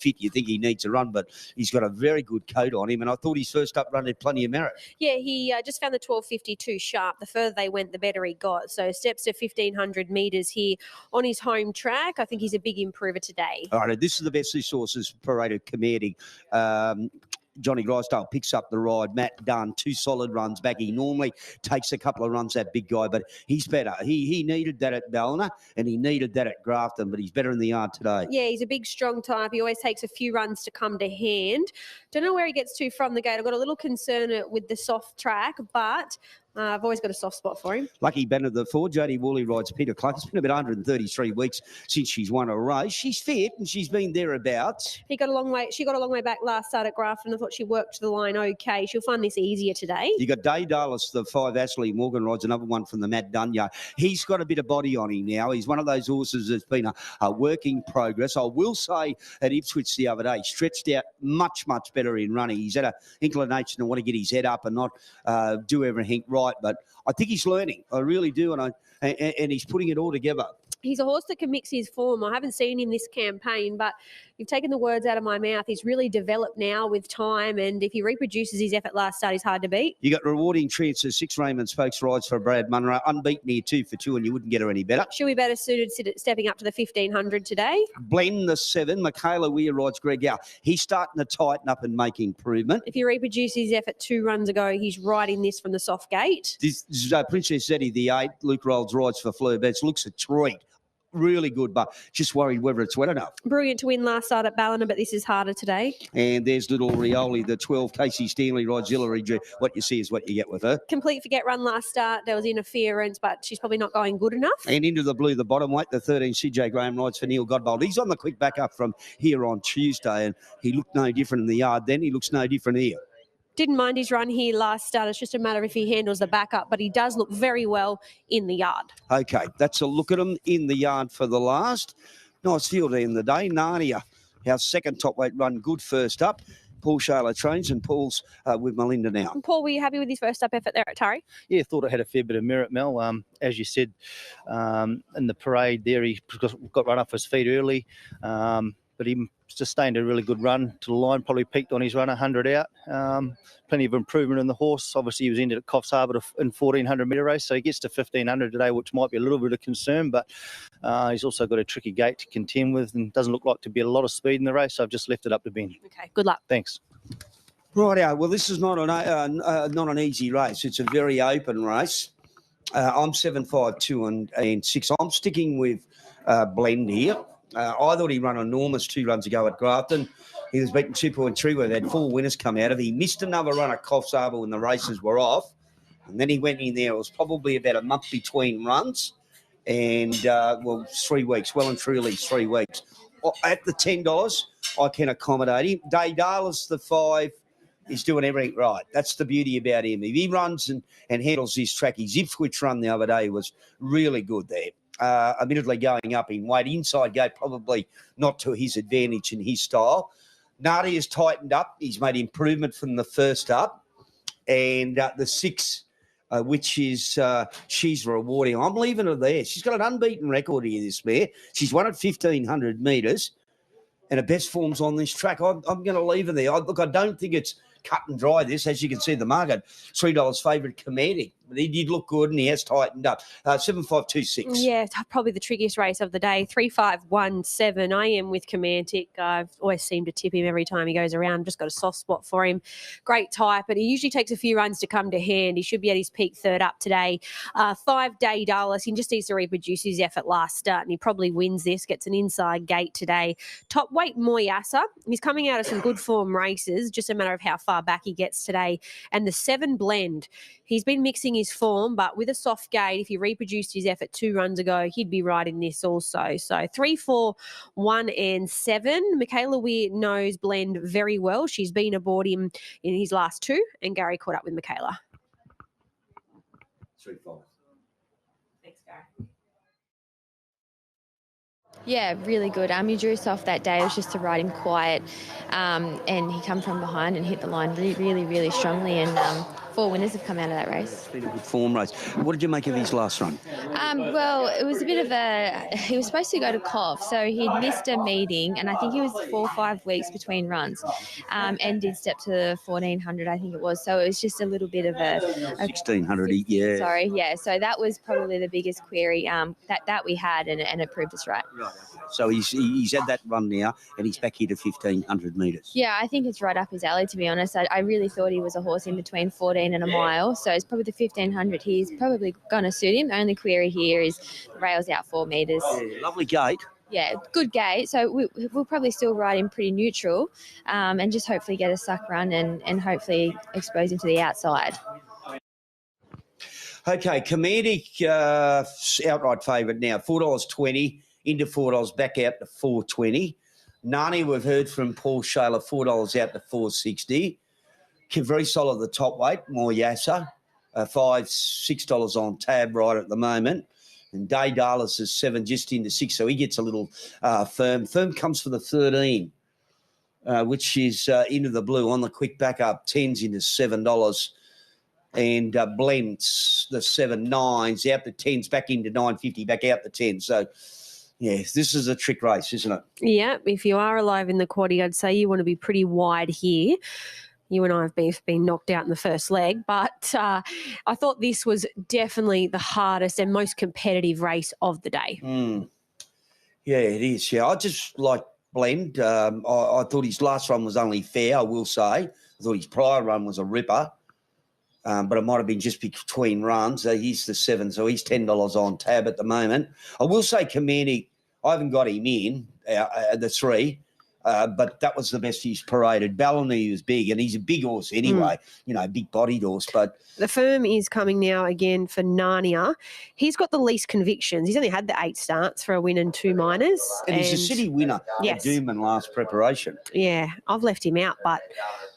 fit, you think he needs a run, but he's got a very good coat on him, and I thought his first up run had plenty of merit. Yeah, he just found the 12:52 sharp. The further they went, the better he got. So steps to 1,500 metres here on his home track. I think he's a big improver today. All right, this is the best resources paraded Kermantic. Johnny Drysdale picks up the ride. Matt Dunn, 2 solid runs back. He normally takes a couple of runs, that big guy, but he's better. He needed that at Ballina and he needed that at Grafton, but he's better in the yard today. Yeah, he's a big, strong type. He always takes a few runs to come to hand. Don't know where he gets to from the gate. I've got a little concern with the soft track, but I've always got a soft spot for him. Lucky banner the 4. Jodie Woolley rides Peter Clark. It's been about 133 weeks since she's won a race. She's fit and she's been thereabouts. She got a long way back last start at Grafton. I thought she worked to the line okay. She'll find this easier today. You got Daedalus, the 5. Ashley Morgan rides another one from the Matt Dunn yard. He's got a bit of body on him now. He's one of those horses that's been a work in progress. I will say at Ipswich the other day, stretched out much, much better in running. He's had an inclination to want to get his head up and not do everything right, but I think he's learning. I really do, and he's putting it all together. He's a horse that can mix his form. I haven't seen him this campaign, but you've taken the words out of my mouth. He's really developed now with time, and if he reproduces his effort last start, he's hard to beat. You got rewarding chances. 6 Raymond Spokes rides for Brad Munro. Unbeaten here 2 for 2, and you wouldn't get her any better. She'll be better suited stepping up to the 1,500 today. Blend the 7. Michaela Weir rides Greg Howe. He's starting to tighten up and make improvement. If he reproduces his effort 2 runs ago, he's riding this from the soft gate. This is Princess Zeddy, the 8. Luke Rolls rides for Fleur Betts. Looks a treat. Really good, but just worried whether it's wet enough. Brilliant to win last start at Ballina, but this is harder today. And there's little Rioli, the 12. Casey Stanley rides Hillary. What you see is what you get with her. Complete forget run last start. There was interference, but she's probably not going good enough. And into the blue, the bottom weight, the 13. CJ Graham rides for Neil Godbold. He's on the quick backup from here on Tuesday, and he looked no different in the yard then. He looks no different here. Didn't mind his run here last start. It's just a matter if he handles the backup, but he does look very well in the yard. Okay, that's a look at him in the yard for the last. Nice field in the day. Narnia, our second top weight run, good first up. Paul Shaler trains, and Paul's with Melinda now. And Paul, were you happy with his first up effort there at Turry? Yeah, thought it had a fair bit of merit, Mel. As you said, in the parade there, he got run off his feet early, but he sustained a really good run to the line, probably peaked on his run 100 out. Plenty of improvement in the horse. Obviously, he was ended at Coffs Harbour in 1,400 metre race, so he gets to 1,500 today, which might be a little bit of concern, but he's also got a tricky gate to contend with and doesn't look like to be a lot of speed in the race, so I've just left it up to Ben. Okay, good luck. Thanks. Right, well, this is not an easy race. It's a very open race. I'm 7, 5, 2 and 6. I'm sticking with Blend here. I thought he ran enormous 2 runs ago at Grafton. He was beaten 2.3 where they had 4 winners come out of it. He missed another run at Coffs Harbour when the races were off. And then he went in there. It was probably about a month between runs. And, 3 weeks. Well and truly 3 weeks. At the $10, I can accommodate him. Daedalus, the 5, is doing everything right. That's the beauty about him. If he runs and handles his track, his Ipswich run the other day was really good there. Admittedly going up in weight. Inside gate probably not to his advantage in his style. Nardi has tightened up. He's made improvement from the first up. And the 6, which is she's rewarding. I'm leaving her there. She's got an unbeaten record here, this mare. She's won at 1,500 metres. And her best form's on this track. I'm going to leave her there. I don't think it's cut and dry, this. As you can see, the market, $3 favourite Kermantic. But he did look good and he has tightened up. 7-5-2-6. Yeah, probably the trickiest race of the day. 3-5-1-7. I am with Kermantic. I've always seemed to tip him every time he goes around. Just got a soft spot for him. Great type, but he usually takes a few runs to come to hand. He should be at his peak third up today. 5 Daedalus. He just needs to reproduce his effort last start, and he probably wins this. Gets an inside gate today. Top weight Moyasa. He's coming out of some good form races. Just a matter of how far back he gets today. And the 7 Blend. He's been mixing his form, but with a soft gate, if he reproduced his effort 2 runs ago, he'd be right in this also. So 3, 4, 1 and 7. Michaela Weir knows Blend very well. She's been aboard him in his last 2, and Gary caught up with Michaela. 3, 5. Thanks, Gary. Yeah, really good. He drew us off that day. It was just to ride him quiet, and he come from behind and hit the line really, really, really strongly. And 4 winners have come out of that race. It's been a good form race. What did you make of his last run? Well, it was a bit of he was supposed to go to Cough, so he'd missed a meeting, and I think he was 4 or 5 weeks between runs, and did step to 1400, I think it was. So it was just a little bit of a 1600, yeah. Sorry, yeah. So that was probably the biggest query that we had, and it proved us right. Right. So he's had that run now, and he's back here to 1500 metres. Yeah, I think it's right up his alley, to be honest. I really thought he was a horse in between 14 and a mile, so it's probably the 1500. He's probably going to suit him. The only query here is the rail's out 4 metres. Yeah, lovely gate. Yeah, good gate. So we'll probably still ride him pretty neutral, and just hopefully get a suck run and hopefully expose him to the outside. Okay, Kermantic, outright favourite now, $4.20, into $4, back out to $4.20. Narnia, we've heard from Paul Shaler, $4 out to $4.60. Very solid the top weight, more Yassa, $6 on tab right at the moment. And Daedalus is 7 just into 6, so he gets a little firm. Firm comes for the 13, which is into the blue on the quick backup, 10s into $7. And blends the 7 9s out the 10s, back into 9.50, back out the 10. So, yeah, this is a trick race, isn't it? Yeah, if you are alive in the quaddie, I'd say you want to be pretty wide here. You and I have been knocked out in the first leg, but I thought this was definitely the hardest and most competitive race of the day. Yeah, it is. Yeah, I just like Blend. I thought his last run was only fair, I will say. I thought his prior run was a ripper. But it might have been just between runs. He's the 7, so he's $10 on tab at the moment. I will say Kermantic, I haven't got him in, the 3, but that was the best he's paraded. Ballany was big, and he's a big horse anyway, big-bodied horse. But the firm is coming now again for Narnia. He's got the least convictions. He's only had the 8 starts for a win and 2 minors. And he's a city winner yes. at Doom in last preparation. Yeah, I've left him out, but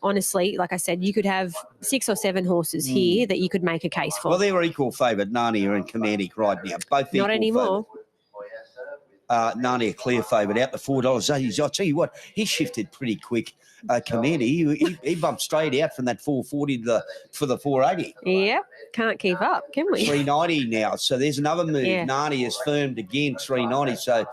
honestly, like I said, you could have 6 or 7 horses here that you could make a case for. Well, they were equal favourite, Narnia and Kermantic right now. Both not anymore. Narnia clear favourite out to $4. I'll tell you what, he shifted pretty quick. Kermantic, he bumped straight out from that 440 for the 480. Yep, can't keep up, can we? 390 now. So there's another move. Yeah. Narnia's firmed again, 390. So,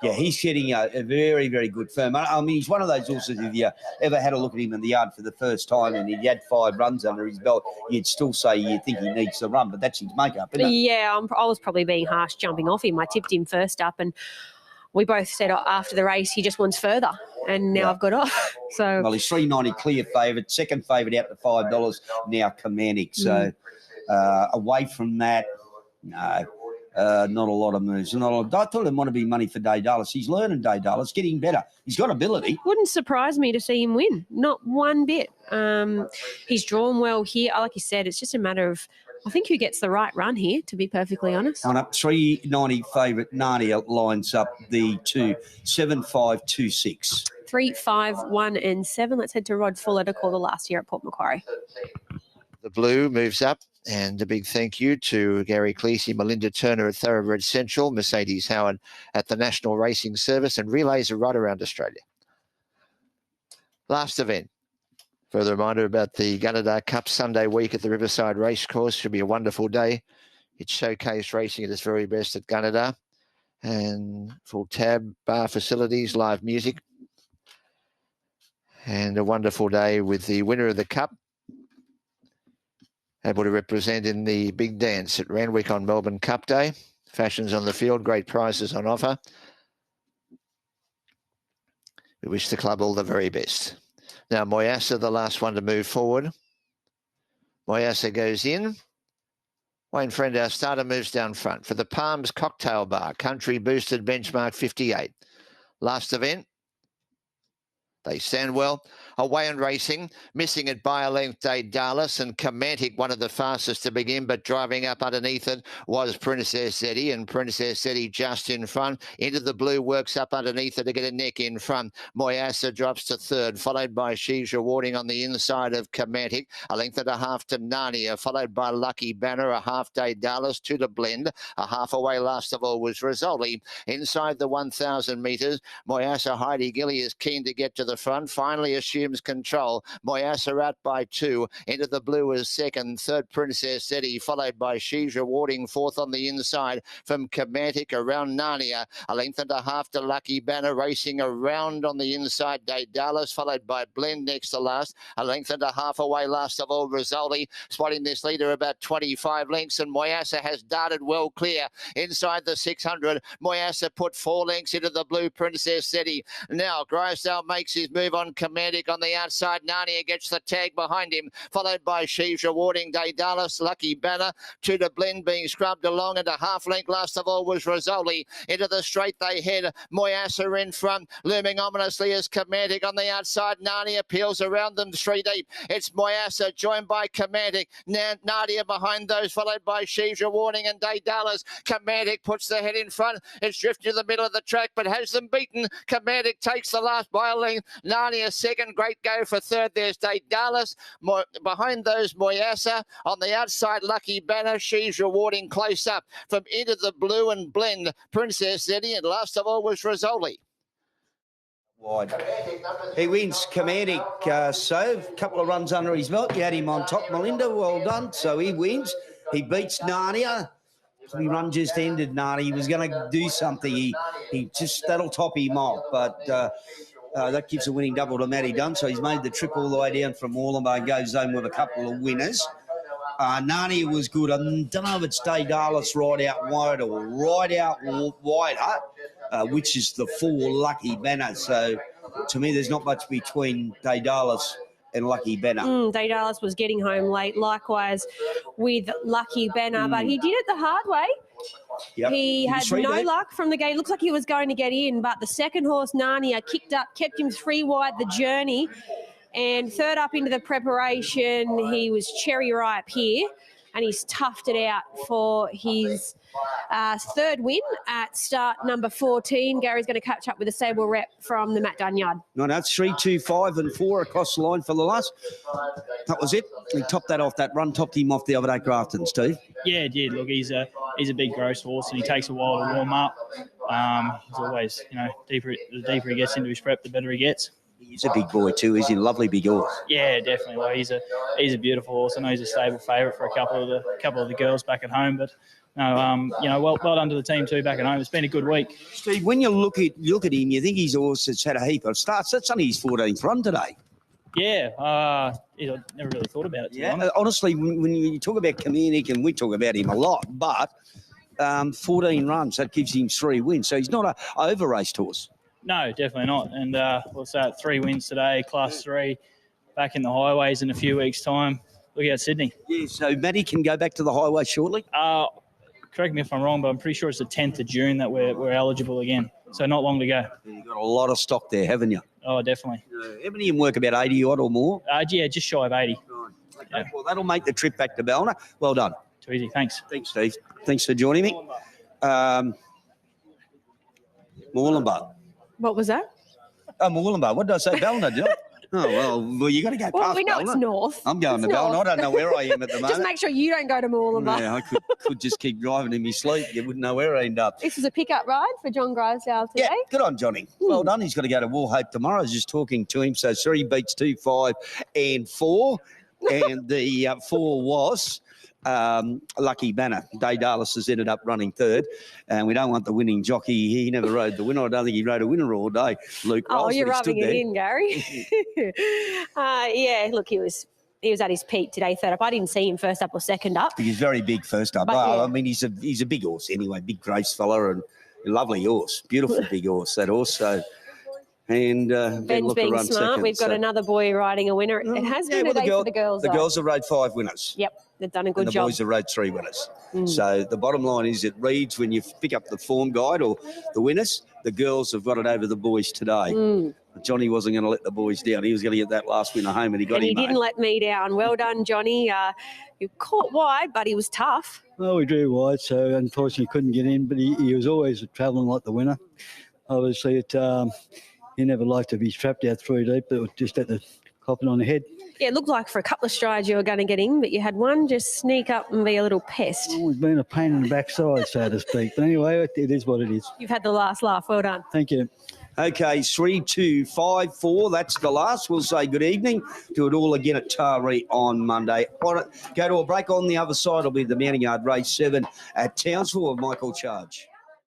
yeah, he's getting a very, very good firm. I mean, he's one of those horses, if you ever had a look at him in the yard for the first time and he had 5 runs under his belt, you'd still say you think he needs to run, but that's his makeup, isn't it? Yeah, I was probably being harsh jumping off him. I tipped him first up and we both said after the race he just wants further, and now I've got off. So well, he's 390 clear favourite, second favourite out to $5 now, Kermantic. So away from that, no. Not a lot of moves. I thought it might have been money for Daedalus. He's learning Daedalus, getting better. He's got ability. Wouldn't surprise me to see him win. Not one bit. He's drawn well here. Like you said, it's just a matter of, I think, who gets the right run here, to be perfectly honest. On up 390 favourite, Narnia lines up the 2, 7, 5, 2, 6. 3, 5, 1 and 7. Let's head to Rod Fuller to call the last year at Port Macquarie. The blue moves up. And a big thank you to Gary Cleese, Melinda Turner at Thoroughbred Central, Mercedes Howard at the National Racing Service, and relays are right around Australia. Last event. Further reminder about the Gunnedah Cup Sunday week at the Riverside Racecourse. Should be a wonderful day. It's showcase racing at its very best at Gunnedah. And full tab, bar facilities, live music. And a wonderful day with the winner of the Cup able to represent in the big dance at Randwick on Melbourne Cup Day. Fashions on the field, great prizes on offer. We wish the club all the very best. Now, Moyassa, the last one to move forward. Moyassa goes in. Wayne Friend, our starter, moves down front. For the Palms Cocktail Bar, country boosted benchmark 58. Last event. They stand well. Away and racing, missing it by a length, Daedalus, and Kermantic, one of the fastest to begin, but driving up underneath it was Princess Eddie, and Princess Eddie just in front. Into the blue, works up underneath it to get a neck in front. Moyassa drops to 3rd, followed by She's Rewarding on the inside of Kermantic. A length and a half to Narnia, followed by Lucky Banner, a half Daedalus, 2 to Blend. A half away last of all was Rizzoli. Inside the 1,000 metres, Moyassa Heidi Gilly is keen to get to the the front. Finally assumes control. Moyasa out by 2. Into the blue is second. Third, Princess City, followed by She's Rewarding. Fourth on the inside from Kermantic around Narnia. A length and a half to Lucky Banner, racing around on the inside. Daedalus, followed by Blend next to last. A length and a half away last of all. Rizzoli spotting this leader about 25 lengths, and Moyasa has darted well clear inside the 600. Moyasa put 4 lengths into the blue, Princess City. Now Grisdale makes his move on Kermantic on the outside. Narnia gets the tag behind him, followed by She's Rewarding. Daedalus, Lucky Banner, 2 to Blend being scrubbed along, and a half length last of all was Rizzoli. Into the straight they head. Moyasa in front, looming ominously as Kermantic on the outside. Narnia peels around them 3 deep. It's Moyasa joined by Kermantic. Narnia behind those, followed by She's Rewarding and Daedalus. Kermantic puts the head in front. It's drifting to the middle of the track, but has them beaten. Kermantic takes the last by a length. Narnia second. Great go for third. There's Daedalus. Behind those, Moyasa. On the outside, Lucky Banner. She's Rewarding close up from Into the Blue and Blend, Princess Zeddy, and last of all was Rizzoli. Wide. He wins. Kermantic, so a couple of runs under his belt. You had him on top, Melinda. Well done. So he wins. He beats Narnia. The run just ended, Narnia. He was going to do something. He just, that'll top him off. But that gives a winning double to Matty Dunn. So he's made the trip all the way down from Moorlambar and goes home with a couple of winners. Narnia was good. I don't know if it's Daedalus right out wide or right out wider, which is the 4 Lucky Banner. So to me, there's not much between Daedalus and Lucky Banner. Daedalus was getting home late, likewise with Lucky Banner, but he did it the hard way. Yep. He had no luck from the gate. It looked like he was going to get in, but the second horse, Narnia, kicked up, kept him 3 wide the journey. And third up into the preparation, he was cherry ripe here, and he's toughed it out for his third win at start number 14. Gary's going to catch up with a stable rep from the Matt Dunn yard. No, that's 3, 2, 5 and 4 across the line for the last. That was it. He topped that off. That run topped him off the other day, Grafton, Steve. Yeah, it did. Look, he's a big gross horse, and he takes a while to warm up. He's always, the deeper he gets into his prep, the better he gets. He's a big boy too. He's a lovely big horse. Yeah, definitely. Well, he's a beautiful horse. I know he's a stable favourite for a couple of the girls back at home. But no, well done to the team too back at home. It's been a good week. Steve, when you look at him, you think his horse has had a heap of starts. That's only his 14th run today. Yeah, I never really thought about it. Yeah, honestly, when you talk about Kermantic, and we talk about him a lot, but 14 runs, that gives him 3 wins. So he's not an over-raced horse. No, definitely not. And we'll say 3 wins today, Class 3, back in the highways in a few weeks' time. Look out, Sydney. Yeah, so Matty can go back to the highway shortly? Correct me if I'm wrong, but I'm pretty sure it's the 10th of June that we're eligible again. So not long to go. You've got a lot of stock there, haven't you? Oh, definitely. How many of them work about 80 odd or more? Yeah, just shy of 80. Right. Okay. Yeah. Well, that'll make the trip back to Ballina. Well done. Too easy. Thanks. Thanks, Steve. Thanks for joining me. Moorlambar. What was that? Moorlambar. What did I say? Ballina, did I? Oh, well, you got to go Well, past we know Ballina. it's north. I'm going It's to Ballina. I north. don't know where I am at the moment. Just make sure you don't go to Moorlambar. Yeah, I could just keep driving in my sleep. You wouldn't know where I end up. This is a pickup ride for John Grisdale today. Yeah, good on Johnny. Well done. He's got to go to War Hope tomorrow. I was just talking to him. So 3 beats 2, 5 and 4. And the 4 was Lucky Banner. Daedalus has ended up running third. And we don't want the winning jockey. He never rode the winner. I don't think he rode a winner all day. Luke Oh, Rice, you're but he rubbing stood it there. in, Gary. Yeah, look, he was at his peak today, third up. I didn't see him first up or second up. He's very big first up. But, Well, yeah. I mean, he's a big horse anyway. Big grace fella and a lovely horse. Beautiful big horse, that horse. So, and Ben's being smart. We've got another boy riding a winner. It has been a day for the girls. The though. girls have rode 5 winners. Yep, they've done a And good the job. boys have rode 3 winners. So the bottom line is it reads when you pick up the form guide or the winners, the girls have got it over the boys today. Johnny wasn't going to let the boys down. He was going to get that last winner home and he got And he him didn't home. let me down. Well done, Johnny. You caught wide, but he was tough. Well, we drew wide, so unfortunately couldn't get in, but he was always travelling like the winner. Obviously, he never liked to be strapped out 3 deep, but just at the copping on the head. Yeah, it looked like for a couple of strides you were going to get in, but you had one just sneak up and be a little pest. Always been a pain in the backside, so to speak. But anyway, it is what it is. You've had the last laugh. Well done. Thank you. Okay, 3, 2, 5, 4. That's the last. We'll say good evening. Do it all again at Taree on Monday. All right, go to a break. On the other side will be the Mounting Yard Race 7 at Townsville with Michael Charge.